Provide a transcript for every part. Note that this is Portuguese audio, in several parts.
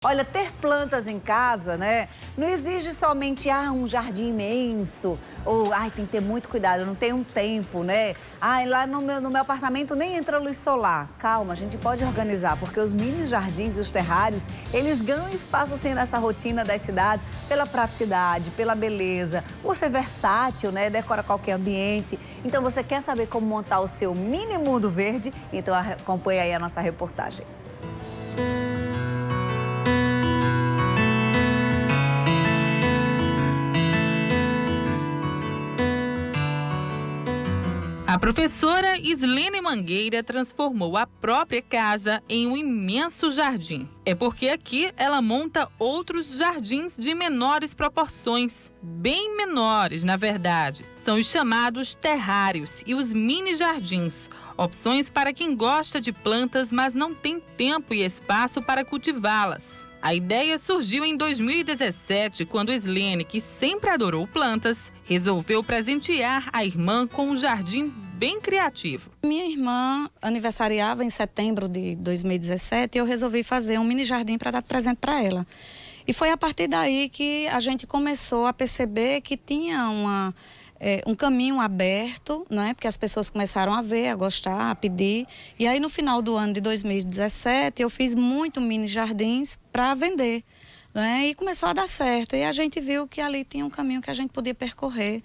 Olha, ter plantas em casa, né, não exige somente um jardim imenso ou tem que ter muito cuidado, eu não tenho um tempo, né? Lá no meu apartamento nem entra luz solar. Calma, a gente pode organizar, porque os mini jardins e os terrários, eles ganham espaço assim nessa rotina das cidades pela praticidade, pela beleza, por ser versátil, né, decora qualquer ambiente. Então você quer saber como montar o seu mini mundo verde? Então acompanha aí a nossa reportagem. A professora Islene Mangueira transformou a própria casa em um imenso jardim. É porque aqui ela monta outros jardins de menores proporções, bem menores, na verdade. São os chamados terrários e os mini jardins, opções para quem gosta de plantas, mas não tem tempo e espaço para cultivá-las. A ideia surgiu em 2017, quando Islene, que sempre adorou plantas, resolveu presentear a irmã com um jardim bem criativo. Minha irmã aniversariava em setembro de 2017 e eu resolvi fazer um mini jardim para dar presente para ela. E foi a partir daí que a gente começou a perceber que tinha um caminho aberto, né? Porque as pessoas começaram a ver, a gostar, a pedir. E aí, no final do ano de 2017, eu fiz muito mini jardins para vender, né? E começou a dar certo. E a gente viu que ali tinha um caminho que a gente podia percorrer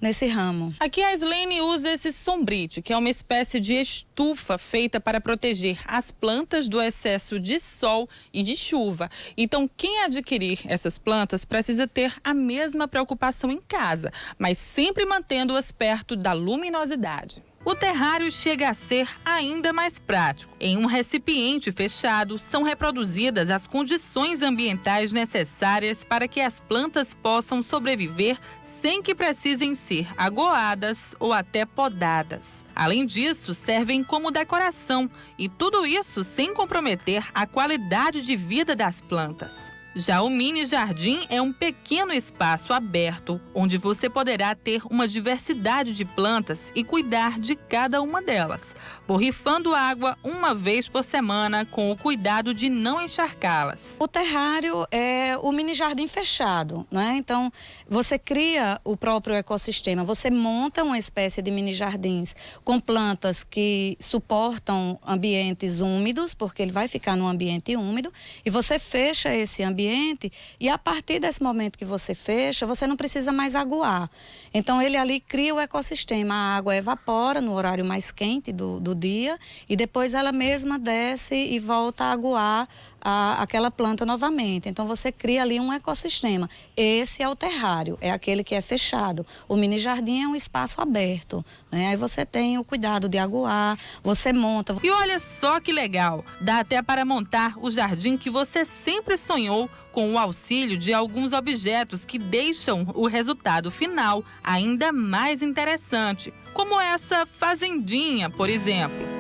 nesse ramo. Aqui a Islene usa esse sombrite, que é uma espécie de estufa feita para proteger as plantas do excesso de sol e de chuva. Então, quem adquirir essas plantas precisa ter a mesma preocupação em casa, mas sempre mantendo-as perto da luminosidade. O terrário chega a ser ainda mais prático. Em um recipiente fechado, são reproduzidas as condições ambientais necessárias para que as plantas possam sobreviver sem que precisem ser aguadas ou até podadas. Além disso, servem como decoração e tudo isso sem comprometer a qualidade de vida das plantas. Já o mini jardim é um pequeno espaço aberto, onde você poderá ter uma diversidade de plantas e cuidar de cada uma delas, borrifando água uma vez por semana com o cuidado de não encharcá-las. O terrário é o mini jardim fechado, né? Então, você cria o próprio ecossistema, você monta uma espécie de mini jardins com plantas que suportam ambientes úmidos, porque ele vai ficar num ambiente úmido, e você fecha esse ambiente e a partir desse momento que você fecha, você não precisa mais aguar. Então ele ali cria o ecossistema, a água evapora no horário mais quente do dia e depois ela mesma desce e volta a aguar aquela planta novamente. Então você cria ali um ecossistema. Esse é o terrário, é aquele que é fechado. O mini jardim é um espaço aberto, né? Aí você tem o cuidado de aguar, você monta. E olha só que legal, dá até para montar o jardim que você sempre sonhou com o auxílio de alguns objetos que deixam o resultado final ainda mais interessante, como essa fazendinha, por exemplo.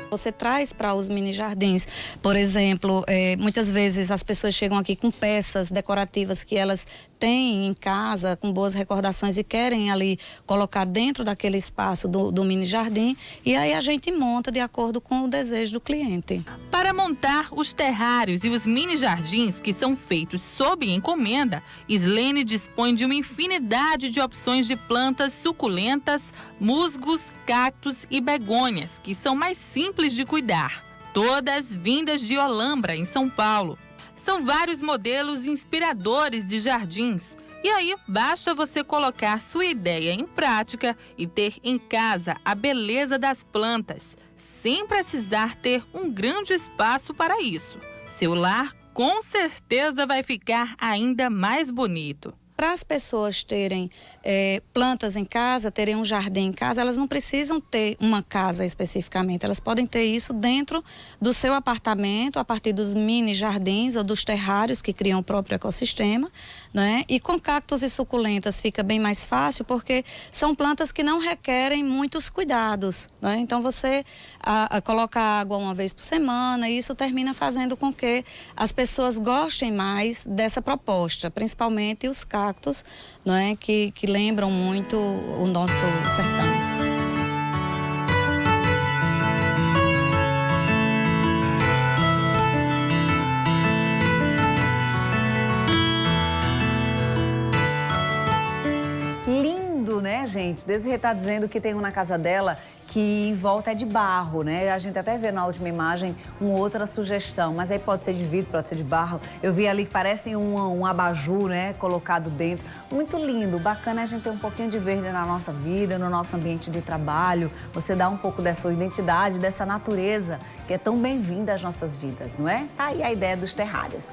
Você traz para os mini jardins, por exemplo, muitas vezes as pessoas chegam aqui com peças decorativas que elas têm em casa, com boas recordações e querem ali colocar dentro daquele espaço do mini jardim e aí a gente monta de acordo com o desejo do cliente. Para montar os terrários e os mini jardins que são feitos sob encomenda, Islene dispõe de uma infinidade de opções de plantas suculentas, musgos, cactos e begônias, que são mais simples de cuidar, todas vindas de Olambra, em São Paulo. São vários modelos inspiradores de jardins. E aí, basta você colocar sua ideia em prática e ter em casa a beleza das plantas, sem precisar ter um grande espaço para isso. Seu lar com certeza vai ficar ainda mais bonito. Para as pessoas terem plantas em casa, terem um jardim em casa, elas não precisam ter uma casa especificamente. Elas podem ter isso dentro do seu apartamento, a partir dos mini jardins ou dos terrários que criam o próprio ecossistema, né? E com cactos e suculentas fica bem mais fácil, porque são plantas que não requerem muitos cuidados, né? Então você coloca água uma vez por semana e isso termina fazendo com que as pessoas gostem mais dessa proposta, principalmente os cactos, né, que lembram muito o nosso sertão. gente. Desirê está dizendo que tem um na casa dela que em volta é de barro, né? A gente até vê na última imagem uma outra sugestão, mas aí pode ser de vidro, pode ser de barro. Eu vi ali que parece um abajur, né? Colocado dentro. Muito lindo, bacana a gente ter um pouquinho de verde na nossa vida, no nosso ambiente de trabalho. Você dá um pouco dessa identidade, dessa natureza que é tão bem-vinda às nossas vidas, não é? Tá aí a ideia dos terrários.